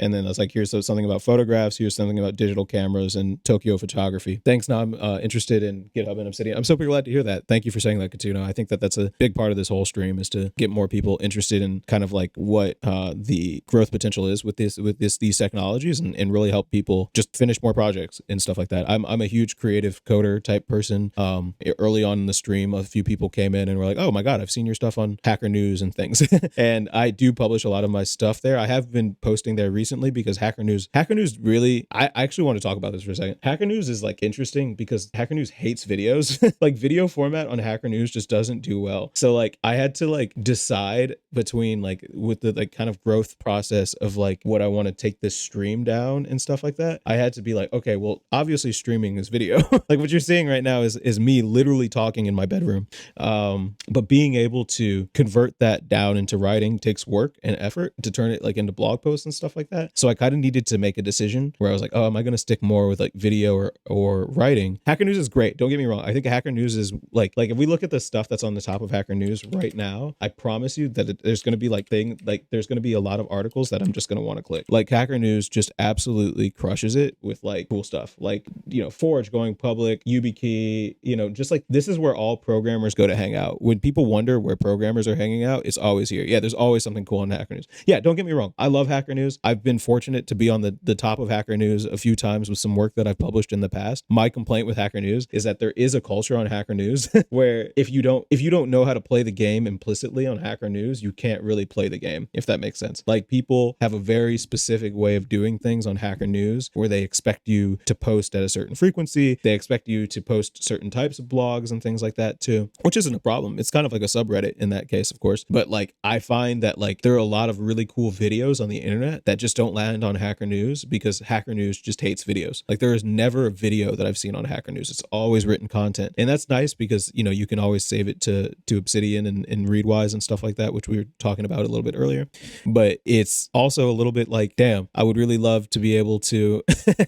And then I was like, here's something about photographs, here's something about digital cameras and Tokyo photography. Thanks. Now I'm interested in GitHub and Obsidian. I'm super glad to hear that. Thank you for saying that, Katuno. I think that that's a big part of this whole stream, is to get more people interested in kind of like what the growth potential is with these technologies, and really help people just finish more projects and stuff like that. I'm a huge creative coder type person. Early on in the stream, a few people came in and were like, oh my God, I've seen your stuff on Hacker News and things. And I do publish a lot of my stuff there. I have been posting there recently because Hacker News really, I actually want to talk about this for a second. Hacker News is like interesting because Hacker News hates videos. Like video format on Hacker News just doesn't do well. So like I had to like decide between like with the like kind of growth process of like what I want to take this stream down and stuff like that. I had to be like, okay, well, obviously streaming is video. Like what you're seeing right now is me literally talking in my bedroom. But being able to convert that down into writing takes work and effort to turn it like into blog posts and stuff like that. So I kind of needed to make a decision where I was like, oh, am I going to stick more with like video or writing? Hacker News is great. Don't get me wrong. I think Hacker News is like if we look at the stuff that's on the top of Hacker News right now, I promise you that there's going to be there's going to be a lot of articles that I'm just going to want to click. Like Hacker News just absolutely crushes it with like cool stuff. Like, you know, Forge going public, YubiKey, you know, just like this is where all programmers go to hang out. When people wonder where programmers are hanging out, it's always here. Yeah, there's always something cool on Hacker News. Yeah, don't get me wrong. I love Hacker News. I've been fortunate to be on the top of Hacker News a few times with some work that I've published in the past. My complaint with Hacker News is that there is a culture on Hacker News where if you don't know how to play the game implicitly on Hacker News, you can't really play the game, if that makes sense. Like people have a very specific way of doing things on Hacker News where they expect you to post at a certain frequency. They expect you to post certain types of blogs and things like that too, which isn't a problem. It's kind of like a subreddit in that case, of course. But like I find that like there are a lot of really cool videos on the internet that just don't land on Hacker News because Hacker News just hates videos. Like there is never a video that I've seen on Hacker News. It's always written content. And that's nice because, you know, you can always save it to Obsidian and Readwise and stuff like that, which we were talking about a little bit earlier. But it's also a little bit like, damn, I would really love to be able to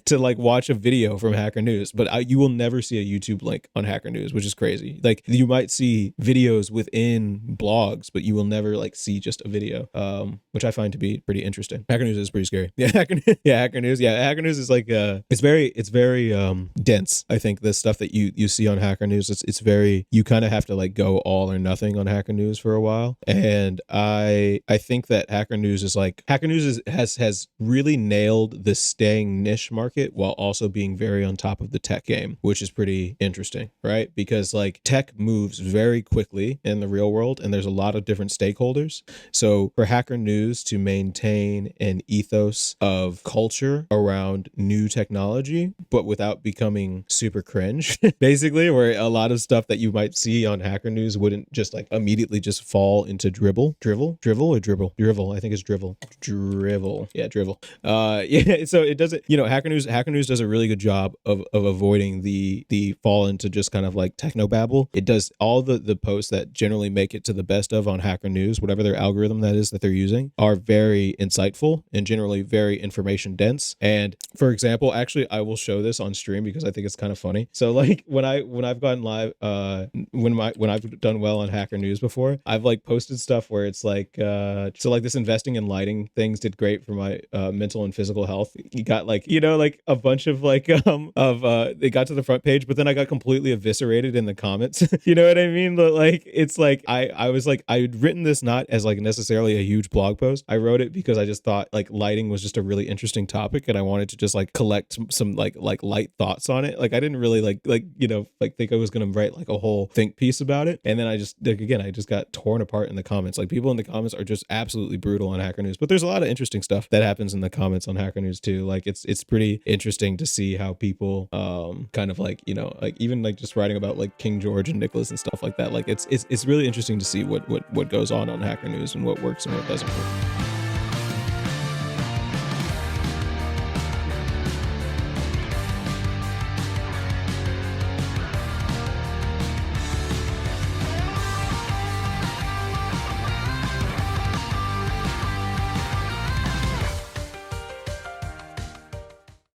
to like watch a video from Hacker News, but you will never see a YouTube link on Hacker News, which is crazy. Like you might see videos within blogs, but you will never like see just a video, which I find to be pretty interesting. Hacker News is pretty scary. Yeah, Hacker News. Yeah, Hacker News is like it's very dense. I think the stuff that you see on Hacker News, it's very, you kind of have to like go all or nothing on Hacker News for a while. And I think that Hacker News has really nailed the staying niche market while also being very on top of the tech game, which is pretty interesting, right? Because like tech moves very quickly in the real world and there's a lot of different stakeholders. So for Hacker News to maintain an ethos of culture around new technology, but without becoming super cringe, basically, where a lot of stuff that you might see on Hacker News wouldn't just like immediately just fall into drivel. I think it's drivel. Yeah, drivel. Yeah. So it doesn't, you know, Hacker News does a really good job of avoiding the fall into just kind of like technobabble. It does all the posts that generally make it to the best of on Hacker News, whatever their algorithm that is that they're using, are very insightful and generally very information dense. And for example, actually, I will show this on stream because I think it's kind of funny. So like when I've gone live, when I've done well on Hacker News before, I've like posted stuff where it's like, so like this investing in lighting things did great for my mental and physical health. You got like, you know, like a bunch of like they got to the front page, but then I got completely eviscerated in the comments. You know what I mean? But like it's like I was like, I'd written this not as like necessarily a huge blog post. I wrote it because I just thought like lighting was just a really interesting topic and I wanted to just like collect some like light thoughts on it. Like I didn't really like you know, like think I was gonna write like a whole think piece about it. And then I just like, again, I just got torn apart in the comments. Like people in the comments are just absolutely brutal on Hacker News. But there's a lot of interesting stuff that happens in the comments on Hacker News too. Like it's pretty interesting to see how people kind of like, you know, like even like just writing about like King George and Nicholas and stuff like that. Like it's really interesting to see what goes on Hacker News and what works and what doesn't work.